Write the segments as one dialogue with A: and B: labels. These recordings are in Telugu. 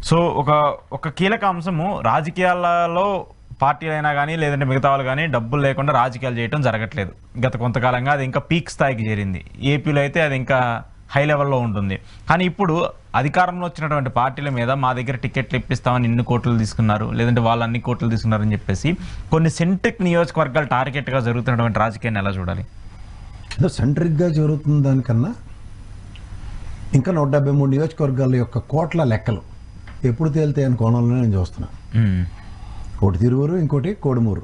A: సో ఒక కీలక అంశము రాజకీయాలలో పార్టీలైనా కానీ లేదంటే మిగతా వాళ్ళు కానీ డబ్బులు లేకుండా రాజకీయాలు చేయడం జరగట్లేదు గత కొంతకాలంగా. అది ఇంకా పీక్ స్థాయికి చేరింది. ఏపీలో అయితే అది ఇంకా హై లెవెల్లో ఉంటుంది. కానీ ఇప్పుడు అధికారంలో వచ్చినటువంటి పార్టీల మీద మా దగ్గర టికెట్లు ఇప్పిస్తామని ఇన్ని కోట్లు తీసుకున్నారు, లేదంటే వాళ్ళు అన్ని కోట్లు తీసుకున్నారని చెప్పేసి కొన్ని సెంట్రిక్ నియోజకవర్గాలు టార్గెట్గా జరుగుతున్నటువంటి రాజకీయాన్ని ఎలా చూడాలి?
B: ఏదో సెంట్రిక్గా జరుగుతున్న దానికన్నా ఇంకా 173 నియోజకవర్గాల యొక్క కోట్ల లెక్కలు ఎప్పుడు తేలితాయని కోణంలో నేను చూస్తున్నా. ఒకటి తిరువురు, ఇంకోటి కోడుమూరు.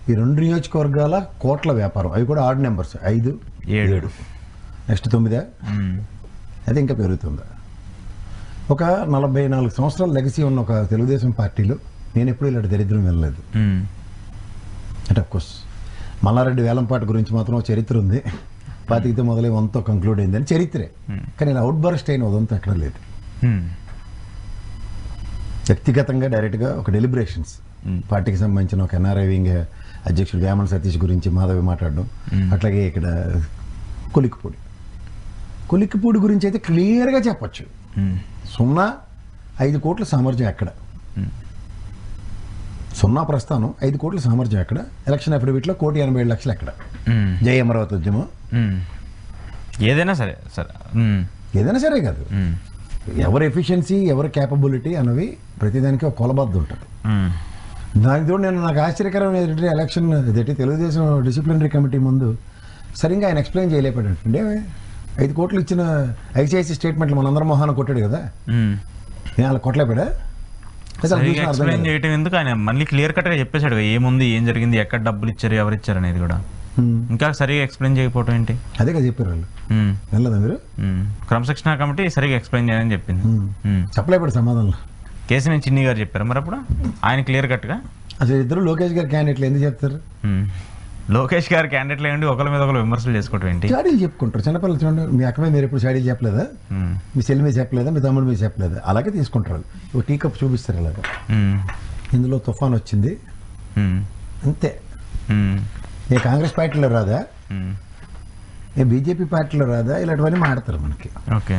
B: ఈ 2 నియోజకవర్గాల కోట్ల వ్యాపారం, అవి కూడా ఆడ్ నెంబర్స్, 5, 7, నెక్స్ట్ 9, అది ఇంకా పెరుగుతుందా. ఒక 44 సంవత్సరాల లెగసీ ఉన్న ఒక తెలుగుదేశం పార్టీలో నేను ఎప్పుడు ఇలాంటి దరిద్రం వెళ్ళలేదు. అంటే అఫ్కోర్స్ మల్లారెడ్డి వేలంపాట గురించి మాత్రం చరిత్ర ఉంది, పాతికితే మొదలై 1తో కంక్లూడ్ అయిందని చరిత్రే. కానీ ఇలా అవుట్ బర్స్ట్ అయిన ఉదంతా ఎక్కడ లేదు. వ్యక్తిగతంగా డైరెక్ట్గా ఒక డెలిబరేషన్స్ పార్టీకి సంబంధించిన ఒక ఎన్ఆర్ఐ వింగ్ అధ్యక్షుడు వేమన సతీష్ గురించి మాధవి మాట్లాడడం, అట్లాగే ఇక్కడ కొలిక్కిపూడి గురించి అయితే క్లియర్గా చెప్పచ్చు. 0.5 కోట్ల సామర్థ్యం ఎక్కడ, 0 ప్రస్థానం, 5 కోట్ల సామర్థ్యం ఎక్కడ, ఎలక్షన్ అఫిడవిట్లో 1,87,00,000 ఎక్కడ, జై అమరావతి ఉద్యమం,
A: ఏదైనా సరే
B: ఏదైనా సరే కాదు, ఎవరి ఎఫిషియన్సీ ఎవరి క్యాపబిలిటీ అన్నవి ప్రతిదానికి ఒక కొలబద్ద ఉంటుంది. దానితో నాకు ఆశ్చర్యకరమైన ఏంటంటే ఎలక్షన్ తెలుగుదేశం డిసిప్లినరీ కమిటీ ముందు సరిగ్గా ఆయన ఎక్స్ప్లెయిన్ చేయలేపాడు. అంటే 5 కోట్లు ఇచ్చిన ఐసిఐసి స్టేట్మెంట్లు మనందరం మొహాన కొట్టాడు కదా, నేను అలా కొట్టలేపాడా?
A: ఎక్స్ప్లెయిన్ చేయటం ఎందుకు, ఆయన మళ్ళీ క్లియర్ కట్గా చెప్పేశాడు ఏముంది, ఏం జరిగింది, ఎక్కడ డబ్బులు ఇచ్చారు, ఎవరు ఇచ్చారు అనేది కూడా ఇంకా సరిగా ఎక్స్ప్లెయిన్ చేయకపోవటం ఏంటి?
B: అదే కదా చెప్పారు వాళ్ళు. వెళ్ళదా మీరు?
A: క్రమశిక్షణ కమిటీ సరిగా ఎక్స్ప్లెయిన్ చేయాలని చెప్పింది.
B: చెప్పలేపాడు సమాధానం.
A: కేసీఆర్ చిన్ని గారు చెప్పారు మరి అప్పుడు ఆయన క్లియర్ కట్గా.
B: అసలు ఇద్దరు లోకేష్ గారు క్యాండిడేట్లు ఎందుకు చెప్తారు?
A: లోకేష్ గారు క్యాండిడేట్లు ఏంటి ఒకరి మీద ఒకరు విమర్శలు చేసుకోవటం ఏంటి?
B: చాడీలు చెప్పుకుంటారు చిన్నపిల్లలు. చూడండి, మీ అక్క మీద మీరు ఎప్పుడు చాడీలు చెప్పలేదా? మీ చెల్లి మీద చెప్పలేదా? మీ తమ్ముడు మీద చెప్పలేదా? అలాగే తీసుకుంటారు. ఒక టీ కప్ చూపిస్తారు ఇలాగా, ఇందులో తుఫాన్ వచ్చింది అంతే. ఏ కాంగ్రెస్ పార్టీలో రాదా, ఏ బీజేపీ పార్టీలో రాదా, ఇలాంటివన్నీ మాడతారు మనకి.
A: ఓకే.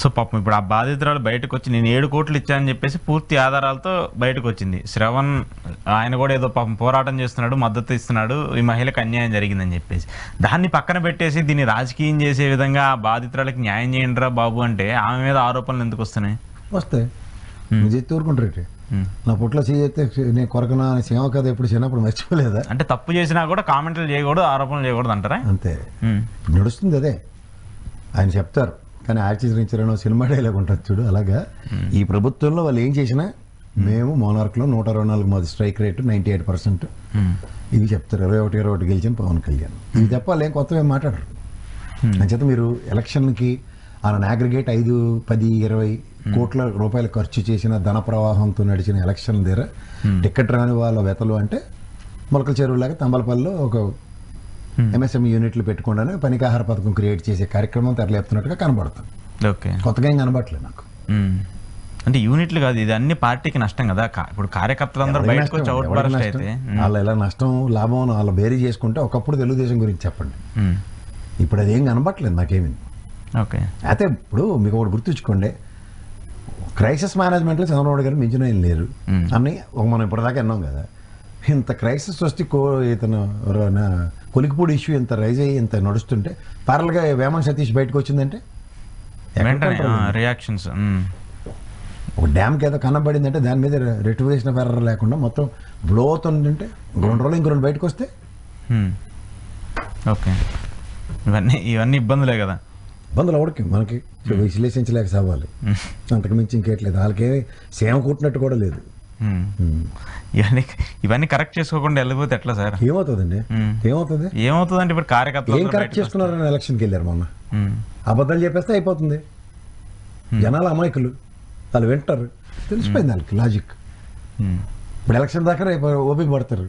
A: సో పాపం ఇప్పుడు ఆ బాధితురాలు బయటకు వచ్చి నేను 7 కోట్లు ఇచ్చానని చెప్పేసి పూర్తి ఆధారాలతో బయటకు వచ్చింది. శ్రవణ్ ఆయన కూడా ఏదో పాపం పోరాటం చేస్తున్నాడు, మద్దతు ఇస్తున్నాడు, ఈ మహిళకు అన్యాయం జరిగిందని చెప్పేసి దాన్ని పక్కన పెట్టేసి దీన్ని రాజకీయం చేసే విధంగా ఆ బాధితురాలకి న్యాయం చేయండి రా బాబు అంటే ఆమె మీద ఆరోపణలు ఎందుకు వస్తున్నాయి?
B: వస్తాయి. చెప్తే ఊరుకుంటారు. నా పుట్లో చేస్తే నేను కొరకనా సేవ కదా ఎప్పుడు చిన్నప్పుడు మర్చిపోలేదా?
A: అంటే తప్పు చేసినా కూడా కామెంట్లు చేయకూడదు, ఆరోపణలు చేయకూడదు అంటారా?
B: అంతే. నడుస్తుంది అదే, ఆయన చెప్తారు. కానీ ఆచరించడం సినిమా డైలాగ్ ఉంటుంది చూడు, అలాగా ఈ ప్రభుత్వంలో వాళ్ళు ఏం చేసినా మేము మోనార్క్లో 124 మాది స్ట్రైక్ రేటు 98%, ఇవి చెప్తారు. 21 గెలిచిన పవన్ కళ్యాణ్, ఇవి చెప్పాలి, ఏం కొత్తగా ఏం మాట్లాడరు. అంచేత మీరు ఎలక్షన్కి ఆయన అగ్రిగేట్ 5, 10, 20 కోట్ల రూపాయలు ఖర్చు చేసిన ధన ప్రవాహంతో నడిచిన ఎలక్షన్ దగ్గర టికెట్ రాని వాళ్ళ వెతలు అంటే మొలకల చెరువులాగా తంబలపల్లిలో ఒక ఎంఎస్ఎంఈ యూనిట్లు పెట్టుకుండానే పనికాహార పథకం క్రియేట్ చేసే కార్యక్రమం తెరలేపుతున్నట్టుగా కనబడుతుంది.
A: ఓకే,
B: కొత్తగా ఏం కనబడట్లేదు నాకు.
A: అంటే యూనిట్లు కాదు, ఇది అన్ని పార్టీకి నష్టం కదా. ఇప్పుడు కార్యకర్తలందరూ బయటకు వచ్చి అవుట్ బర్స్ట్ అయితే
B: వాళ్ళు ఎలా నష్టం లాభం వాళ్ళ బేరీ చేసుకుంటే ఒకప్పుడు తెలుగుదేశం గురించి చెప్పండి, ఇప్పుడు అదేం కనబడట్లేదు నాకేమి.
A: ఓకే, అయితే
B: ఇప్పుడు మీకు ఒకటి గుర్తుంచుకోండి, క్రైసిస్ మేనేజ్మెంట్లో చంద్రబాబు గారు మించిన ఏం లేరు అని మనం ఇప్పటిదాకా విన్నాం కదా. ఇంత క్రైసిస్ వస్తే ఇతను కొలికిపూడి ఇష్యూ ఇంత రైజ్ అయ్యి ఇంత నడుస్తుంటే ప్యారల్గా వేమన సతీష్ బయటకు వచ్చిందంటే
A: రియాక్షన్స్.
B: ఒక డ్యామ్కి ఏదో కనబడిందంటే దాని మీద రెట్యువేషన్ ఆఫ్ ఎర్రర్ లేకుండా మొత్తం బ్లో అవుతుందంటే 2 రోజులు ఇంకో 2 బయటకు వస్తే
A: ఓకే, ఇవన్నీ ఇబ్బందులే కదా.
B: ఇబ్బందులు ఎవరికి మనకి విశ్లేషించలేక సావాలి, అంతకు మించి ఇంకేట్లేదు. వాళ్ళకే సేమ కూట్టినట్టు కూడా లేదు.
A: ఇవన్నీ కరెక్ట్ చేసుకోకుండా వెళ్ళిపోతే ఎట్లా సార్?
B: ఏమవుతుందండి?
A: ఏమవుతుందంటే ఇప్పుడు కార్యకర్తలు
B: ఏం కరెక్ట్ చేసుకున్నారని ఎలక్షన్కి వెళ్ళారు మొన్న, అబద్ధాలు చెప్పేస్తే అయిపోతుంది. జనాలు అమాయకులు, వాళ్ళు వింటారు, తెలిసిపోయింది వాళ్ళకి లాజిక్. ఇప్పుడు ఎలక్షన్ దాకా ఓపిక పడతారు,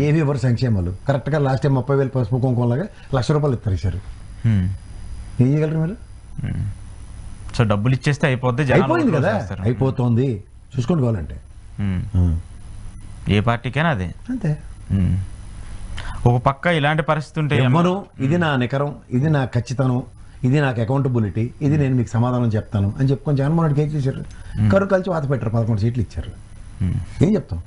B: ఏవి ఎవరు సంక్షేమాలు కరెక్ట్గా లాస్ట్ టైం 30,000 పసుపు కుంకుమలాగా ₹1,00,000 ఇస్తారు సార్. ఏం చేయగలరు మీరు?
A: సో డబ్బులు ఇచ్చేస్తే అయిపోద్ది,
B: అయిపోయింది కదా, అయిపోతుంది. చూసుకోండి కావాలంటే
A: ఏ పార్టీకైనా అదే
B: అంతే.
A: ఒక పక్క ఇలాంటి పరిస్థితి ఉంటే
B: ఇది నా నికరం, ఇది నా ఖచ్చితనం, ఇది నాకు అకౌంటబిలిటీ, ఇది నేను మీకు సమాధానం చెప్తాను అని చెప్పుకొని జగన్మోహన్ రెడ్డికి ఏం చేశారు? కరు కలిసి వాత పెట్టారు, 11 సీట్లు ఇచ్చారు. ఏం చెప్తాం?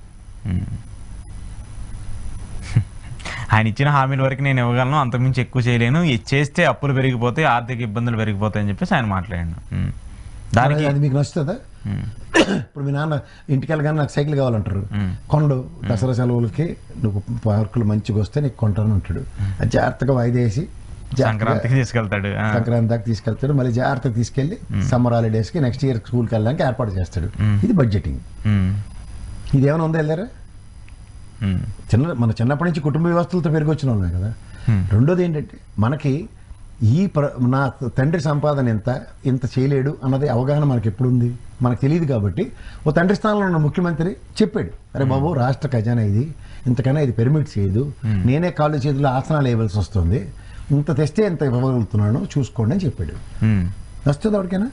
A: ఆయన ఇచ్చిన హామీల వరకు నేను ఇవ్వగలను, అంతకుమించి ఎక్కువ చేయలేను, చేస్తే అప్పులు పెరిగిపోతాయి, ఆర్థిక ఇబ్బందులు పెరిగిపోతాయి అని చెప్పేసి ఆయన మాట్లాడాడు. దానికి
B: అది మీకు నచ్చుతుందా? ఇప్పుడు మీ నాన్న ఇంటికి వెళ్ళగానే నాకు సైకిల్ కావాలంటారు, కొండు దసరా సెలవులకి నువ్వు పార్కులు మంచిగా వస్తే నీకు కొంటాను అంటాడు. అది జాగ్రత్తగా వాయిదా వేసి
A: సంక్రాంతికి తీసుకెళ్తాడు,
B: సంక్రాంతి దాకా తీసుకెళ్తాడు, మళ్ళీ జాగ్రత్తగా తీసుకెళ్లి సమ్మర్ హాలిడేస్కి నెక్స్ట్ ఇయర్ స్కూల్కి వెళ్ళడానికి ఏర్పాటు చేస్తాడు. ఇది బడ్జెటింగ్. ఇది ఏమైనా ఉందా? వెళ్ళారా? మన చిన్నప్పటి నుంచి కుటుంబ వ్యవస్థలతో పెరిగి వచ్చిన వాళ్ళమే కదా. రెండోది ఏంటంటే మనకి నా తండ్రి సంపాదన ఇంత చేయలేడు అన్నది అవగాహన మనకి ఎప్పుడు ఉంది? మనకు తెలియదు. కాబట్టి ఓ తండ్రి స్థానంలో ఉన్న ముఖ్యమంత్రి చెప్పాడు, అరే బాబు రాష్ట్ర ఖజానా ఇది, ఇంతకన్నా ఇది పెర్మిట్ చేయదు, నేనే కాళ్ళు చేతుల్లో ఆసనాలు వేయవలసి వస్తుంది, ఇంత తెస్తే ఎంత ఇవ్వగలుగుతున్నాను చూసుకోండి అని చెప్పాడు. వస్తుంది ఎవరికైనా?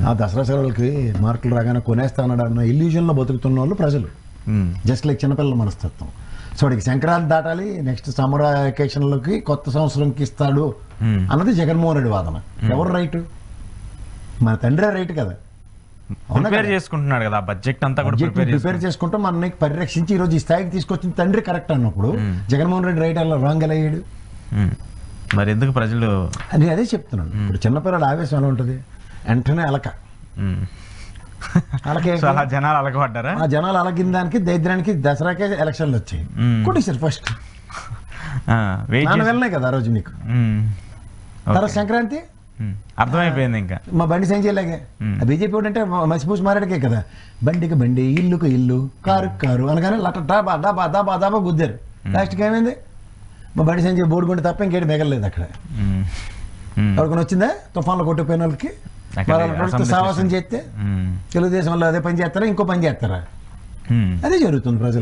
B: ఆ దసరా సెలవులకి మార్కులు రాగానే కొనేస్తానడా అన్న ఇల్యూజన్లో బతుకుతున్న వాళ్ళు ప్రజలు, జస్ట్ లైక్ చిన్నపిల్లల మనస్తత్వం. సో వాడికి సంక్రాంతి దాటాలి, నెక్స్ట్ సమ్మర్ వెకేషన్లోకి కొత్త సంవత్సరంకి ఇస్తాడు అన్నది జగన్మోహన్ రెడ్డి వాదన. ఎవరు రైట్? మన తండ్రి రైట్ కదా.
A: ప్రిపేర్ చేసుకుంటున్నాడు కదా, బడ్జెట్ అంతా కూడా
B: ప్రిపేర్ చేసుకుంటూ మనని పరిరక్షించి ఈరోజు ఈ స్థాయికి తీసుకొచ్చిన తండ్రి కరెక్ట్ అన్నప్పుడు జగన్మోహన్ రెడ్డి రైట్ అలా రాంగ్ ఎలా అయ్యాడు?
A: మరి ఎందుకు ప్రజలు?
B: నేను అదే చెప్తున్నాను. ఇప్పుడు చిన్నపిల్లల ఆవేశం ఎలా ఉంటుంది? వెంటనే అలక అలాగే
A: జనాలు అలకపడ్డారా?
B: ఆ జనాలు అలగిన దానికి దరిద్రానికి దసరాకే ఎలక్షన్లు వచ్చాయి. కొట్టేశారు ఫస్ట్. వెళ్ళినాయి కదా ఆ రోజు నీకు. తర్వాత సంక్రాంతి
A: అర్థమైపోయింది. ఇంకా
B: మా బండి సంజయ్లాగే బీజేపీ అంటే మసిపూసి మారాడికే కదా, బండికి బండి, ఇల్లుకు ఇల్లు, కారుకు కారు అనగానే లట డాబా డాబా దాబా దాబా గుద్దారు. లాస్ట్కి ఏమైంది? మా బండి సంజయ్ బోర్డుకుంటే తప్ప ఇంకేటి మిగలలేదు అక్కడ. ఎవరికొని వచ్చిందా తుఫాన్లో కొట్టిపోయిన వాళ్ళకి? సావాసం చేస్తే తెలుగుదేశం వాళ్ళు అదే పని చేస్తారా, ఇంకో పని చేస్తారా? అదే జరుగుతుంది ప్రజలు.